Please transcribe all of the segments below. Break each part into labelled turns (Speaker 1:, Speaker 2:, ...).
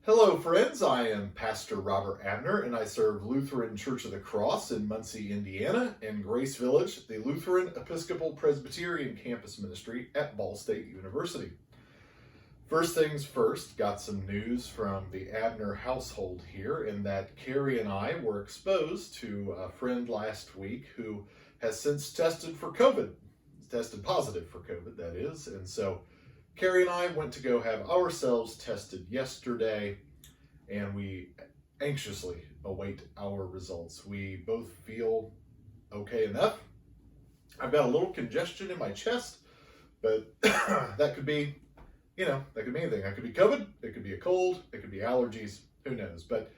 Speaker 1: Hello, friends. I am Pastor Robert Abner, and I serve Lutheran Church of the Cross in Muncie, Indiana, and Grace Village, the Lutheran Episcopal Presbyterian campus ministry at Ball State University. First things first, got some news from the Abner household here in that Carrie and I were exposed to a friend last week who has since tested positive for COVID, that is, and so Carrie and I went to go have ourselves tested yesterday, and we anxiously await our results. We both feel okay enough. I've got a little congestion in my chest, but that could be, that could be anything. That could be COVID, it could be a cold, it could be allergies, who knows. But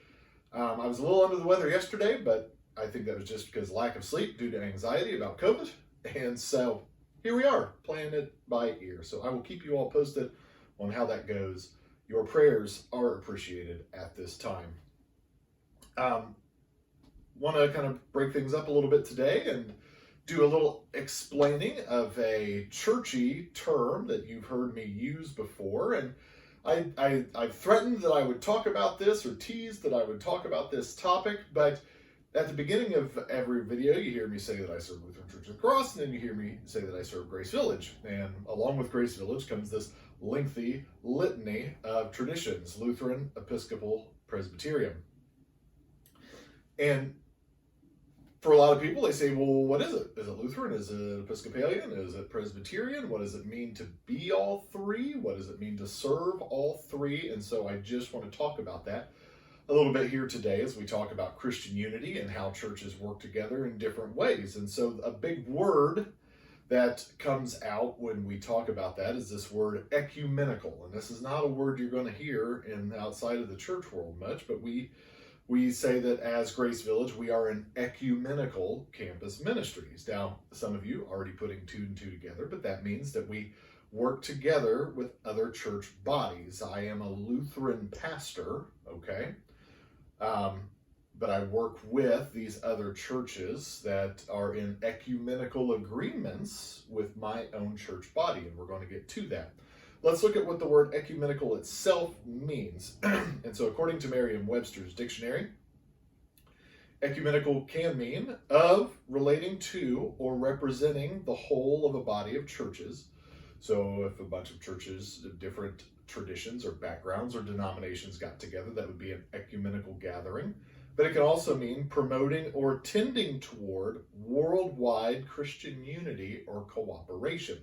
Speaker 1: I was a little under the weather yesterday, but I think that was just because lack of sleep due to anxiety about COVID. And so here we are, playing it by ear. So I will keep you all posted on how that goes. Your prayers are appreciated at this time. Want to kind of break things up a little bit today and do a little explaining of a churchy term that you've heard me use before. And I've threatened that I would talk about this or teased that I would talk about this topic, but at the beginning of every video, you hear me say that I serve Lutheran Church of the Cross, and then you hear me say that I serve Grace Village. And along with Grace Village comes this lengthy litany of traditions, Lutheran, Episcopal, Presbyterian. And for a lot of people, they say, well, what is it? Is it Lutheran? Is it Episcopalian? Is it Presbyterian? What does it mean to be all three? What does it mean to serve all three? And so I just want to talk about that a little bit here today as we talk about Christian unity and how churches work together in different ways. And so a big word that comes out when we talk about that is this word ecumenical. And this is not a word you're going to hear in outside of the church world much, but we say that as Grace Village, we are an ecumenical campus ministries. Now, some of you are already putting two and two together, but that means that we work together with other church bodies. I am a Lutheran pastor, okay? But I work with these other churches that are in ecumenical agreements with my own church body, and we're going to get to that. Let's look at what the word ecumenical itself means. And so according to Merriam-Webster's dictionary, ecumenical can mean of, relating to, or representing the whole of a body of churches. So if a bunch of churches of different traditions or backgrounds or denominations got together, that would be an ecumenical gathering. But it can also mean promoting or tending toward worldwide Christian unity or cooperation.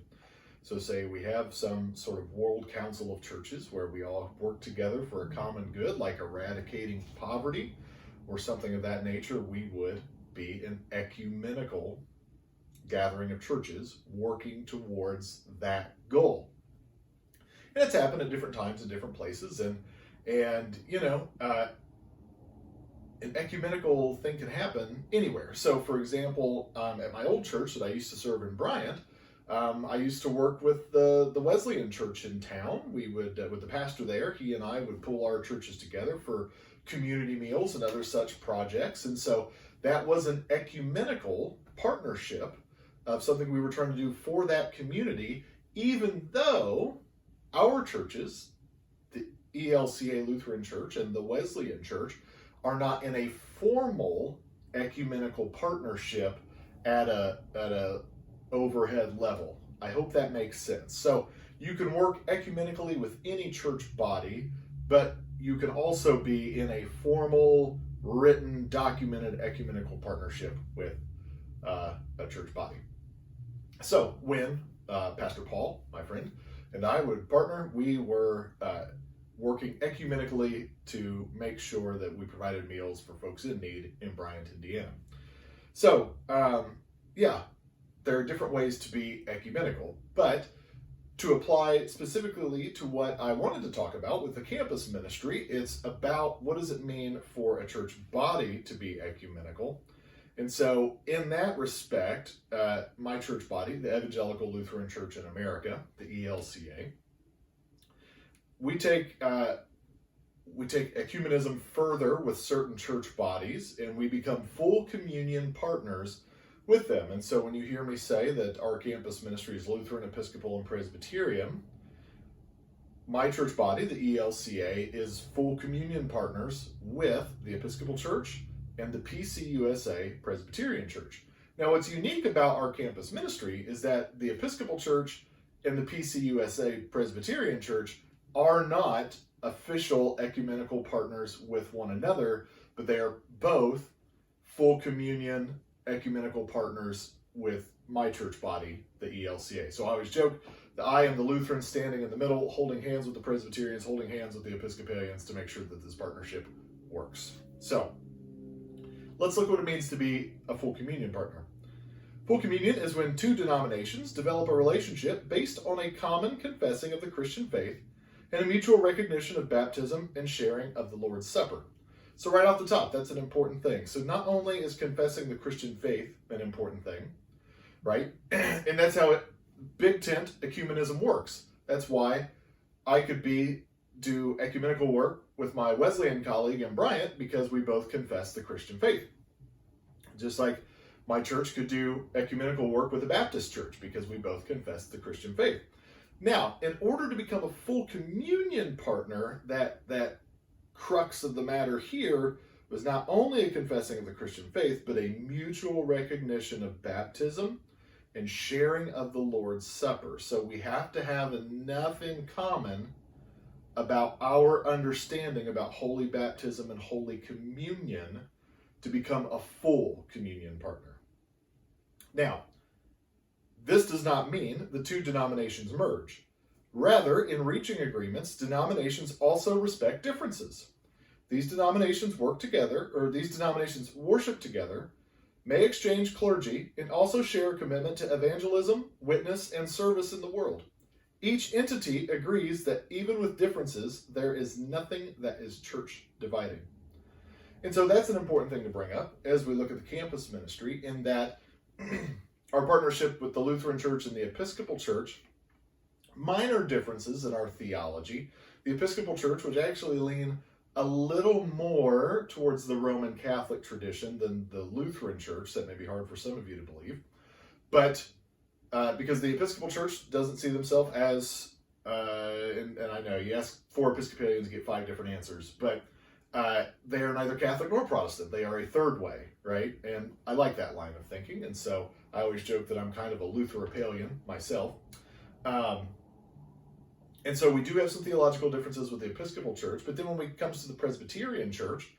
Speaker 1: So say we have some sort of world council of churches where we all work together for a common good, like eradicating poverty or something of that nature, we would be an ecumenical gathering of churches working towards that goal. And it's happened at different times in different places, and an ecumenical thing can happen anywhere. So, for example, at my old church that I used to serve in Bryant, I used to work with the Wesleyan church in town. We would, with the pastor there, he and I would pull our churches together for community meals and other such projects. And so that was an ecumenical partnership of something we were trying to do for that community, even though our churches, the ELCA Lutheran Church and the Wesleyan Church, are not in a formal ecumenical partnership at a overhead level. I hope that makes sense. So you can work ecumenically with any church body, but you can also be in a formal, written, documented ecumenical partnership with a church body. So when Pastor Paul, my friend, and I would partner, we were working ecumenically to make sure that we provided meals for folks in need in Bryant, Indiana. So, there are different ways to be ecumenical, but to apply specifically to what I wanted to talk about with the campus ministry, it's about what does it mean for a church body to be ecumenical. And so in that respect, my church body, the Evangelical Lutheran Church in America, the ELCA, we take ecumenism further with certain church bodies, and we become full communion partners with them. And so when you hear me say that our campus ministry is Lutheran, Episcopal, and Presbyterian, my church body, the ELCA, is full communion partners with the Episcopal Church and the PCUSA Presbyterian Church. Now, what's unique about our campus ministry is that the Episcopal Church and the PCUSA Presbyterian Church are not official ecumenical partners with one another, but they are both full communion ecumenical partners with my church body, the ELCA. So I always joke that I am the Lutheran standing in the middle, holding hands with the Presbyterians, holding hands with the Episcopalians to make sure that this partnership works. So let's look what it means to be a full communion partner. Full communion is when two denominations develop a relationship based on a common confessing of the Christian faith and a mutual recognition of baptism and sharing of the Lord's Supper. So right off the top, that's an important thing. So not only is confessing the Christian faith an important thing, right? And that's how big tent ecumenism works. That's why I could do ecumenical work with my Wesleyan colleague in Bryant, because we both confess the Christian faith. Just like my church could do ecumenical work with the Baptist church because we both confess the Christian faith. Now, in order to become a full communion partner, that crux of the matter here was not only a confessing of the Christian faith, but a mutual recognition of baptism and sharing of the Lord's Supper. So we have to have enough in common about our understanding about holy baptism and holy communion to become a full communion partner. Now, this does not mean the two denominations merge. Rather, in reaching agreements, denominations also respect differences. These denominations worship together, may exchange clergy, and also share a commitment to evangelism, witness, and service in the world. Each entity agrees that even with differences, there is nothing that is church dividing. And so that's an important thing to bring up as we look at the campus ministry, in that our partnership with the Lutheran Church and the Episcopal Church, minor differences in our theology. The Episcopal Church would actually lean a little more towards the Roman Catholic tradition than the Lutheran Church. That may be hard for some of you to believe. But because the Episcopal Church doesn't see themselves as, and I know you ask 4 Episcopalians, you get 5 different answers, but they are neither Catholic nor Protestant. They are a third way, right? And I like that line of thinking, and so I always joke that I'm kind of a Lutheropalian myself. And so we do have some theological differences with the Episcopal Church, but then when it comes to the Presbyterian Church,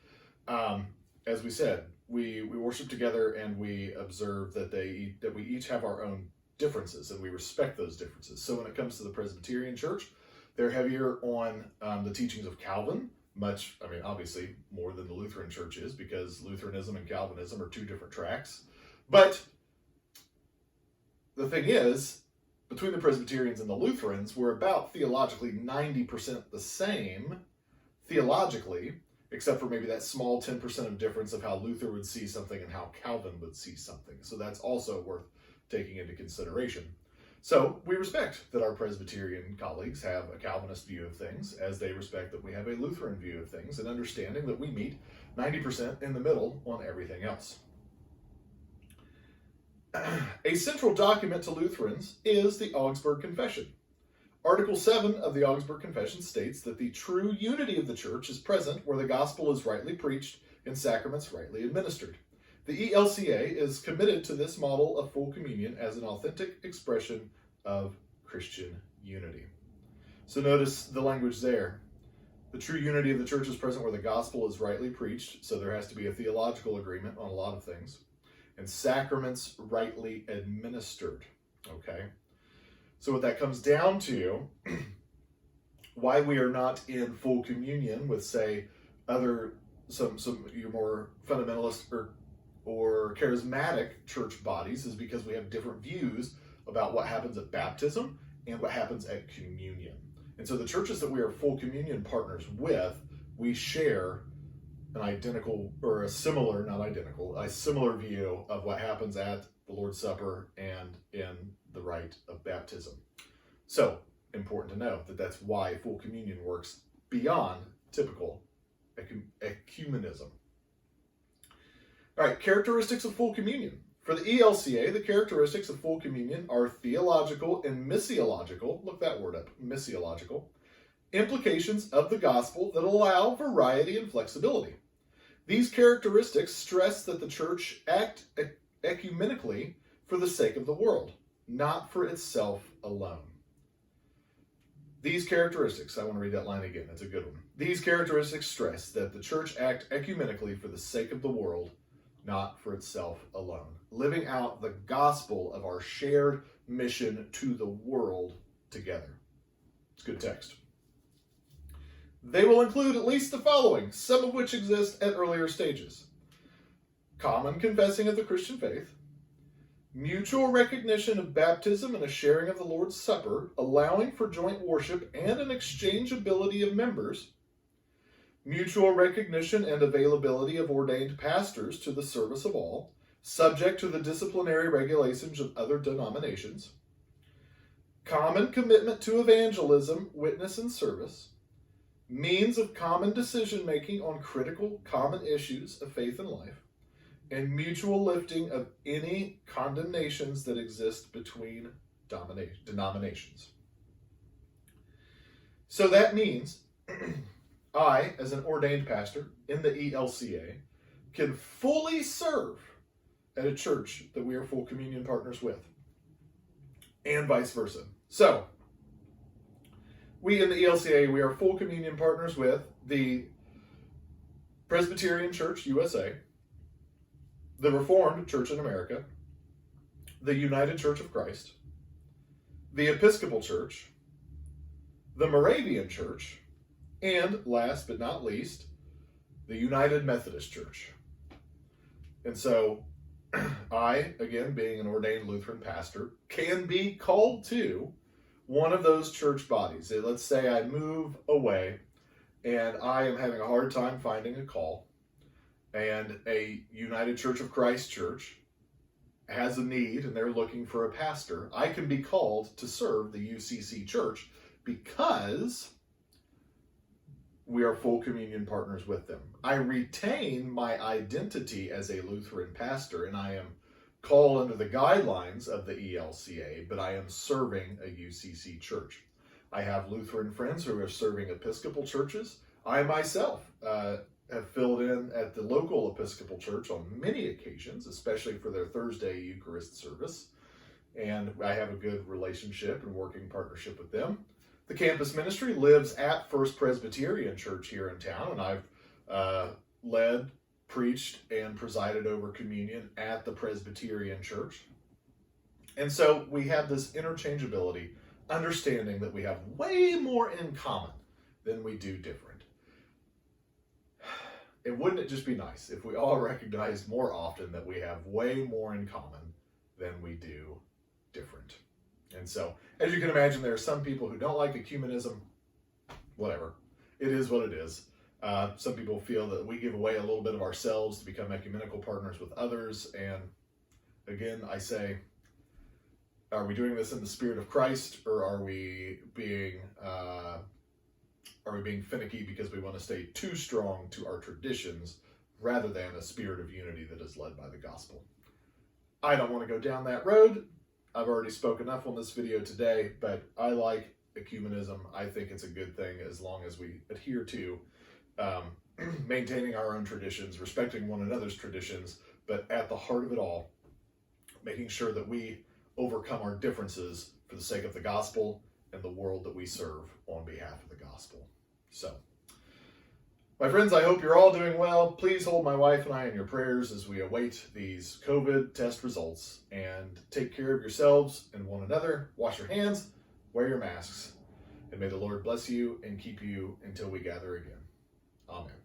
Speaker 1: as we said, we worship together and we observe that we each have our own differences, and we respect those differences. So when it comes to the Presbyterian Church, they're heavier on the teachings of Calvin, obviously more than the Lutheran Church is, because Lutheranism and Calvinism are 2 different tracks. But the thing is, between the Presbyterians and the Lutherans, we're about theologically 90% the same, theologically, except for maybe that small 10% of difference of how Luther would see something and how Calvin would see something. So that's also worth taking into consideration. So we respect that our Presbyterian colleagues have a Calvinist view of things, as they respect that we have a Lutheran view of things, and understanding that we meet 90% in the middle on everything else. A central document to Lutherans is the Augsburg Confession. Article 7 of the Augsburg Confession states that the true unity of the Church is present where the gospel is rightly preached and sacraments rightly administered. The ELCA is committed to this model of full communion as an authentic expression of Christian unity. So notice the language there. The true unity of the Church is present where the gospel is rightly preached, so there has to be a theological agreement on a lot of things. And sacraments rightly administered. Okay? So what that comes down to, why we are not in full communion with, say, some your more fundamentalist or charismatic church bodies, is because we have different views about what happens at baptism and what happens at communion. And so the churches that we are full communion partners with, we share an identical, or a similar, not identical, a similar view of what happens at the Lord's Supper and in the rite of baptism. So, important to know that that's why full communion works beyond typical ecumenism. All right, characteristics of full communion. For the ELCA, the characteristics of full communion are theological and missiological. Look that word up, missiological. implications of the gospel that allow variety and flexibility. These characteristics stress that the church act ecumenically for the sake of the world, not for itself alone. These characteristics, I want to read that line again, it's a good one. These characteristics stress that the church act ecumenically for the sake of the world, not for itself alone. Living out the gospel of our shared mission to the world together. It's a good text. They will include at least the following, some of which exist at earlier stages. Common confessing of the Christian faith, mutual recognition of baptism and a sharing of the Lord's Supper, allowing for joint worship and an exchangeability of members, mutual recognition and availability of ordained pastors to the service of all, subject to the disciplinary regulations of other denominations, common commitment to evangelism, witness, and service, means of common decision-making on critical common issues of faith and life, and mutual lifting of any condemnations that exist between denominations. So that means I, as an ordained pastor in the ELCA, can fully serve at a church that we are full communion partners with, and vice versa. So, we in the ELCA, we are full communion partners with the Presbyterian Church USA, the Reformed Church in America, the United Church of Christ, the Episcopal Church, the Moravian Church, and last but not least, the United Methodist Church. And so, I, again, being an ordained Lutheran pastor, can be called to one of those church bodies. Let's say I move away and I am having a hard time finding a call, and a United Church of Christ church has a need and they're looking for a pastor. I can be called to serve the UCC church because we are full communion partners with them. I retain my identity as a Lutheran pastor, and I am called under the guidelines of the ELCA, but I am serving a UCC church. I have Lutheran friends who are serving Episcopal churches. I myself have filled in at the local Episcopal church on many occasions, especially for their Thursday Eucharist service, and I have a good relationship and working partnership with them. The campus ministry lives at First Presbyterian Church here in town, and I've led, preached, and presided over communion at the Presbyterian Church. And so we have this interchangeability, understanding that we have way more in common than we do different. And wouldn't it just be nice if we all recognized more often that we have way more in common than we do different? And so, as you can imagine, there are some people who don't like ecumenism. Whatever. It is what it is. Some people feel that we give away a little bit of ourselves to become ecumenical partners with others. And again, I say, are we doing this in the spirit of Christ, or are we being finicky because we want to stay too strong to our traditions rather than a spirit of unity that is led by the gospel? I don't want to go down that road. I've already spoken enough on this video today, but I like ecumenism. I think it's a good thing as long as we adhere to maintaining our own traditions, respecting one another's traditions, but at the heart of it all, making sure that we overcome our differences for the sake of the gospel and the world that we serve on behalf of the gospel. So, my friends, I hope you're all doing well. Please hold my wife and I in your prayers as we await these COVID test results, and take care of yourselves and one another. Wash your hands, wear your masks, and may the Lord bless you and keep you until we gather again. Amen.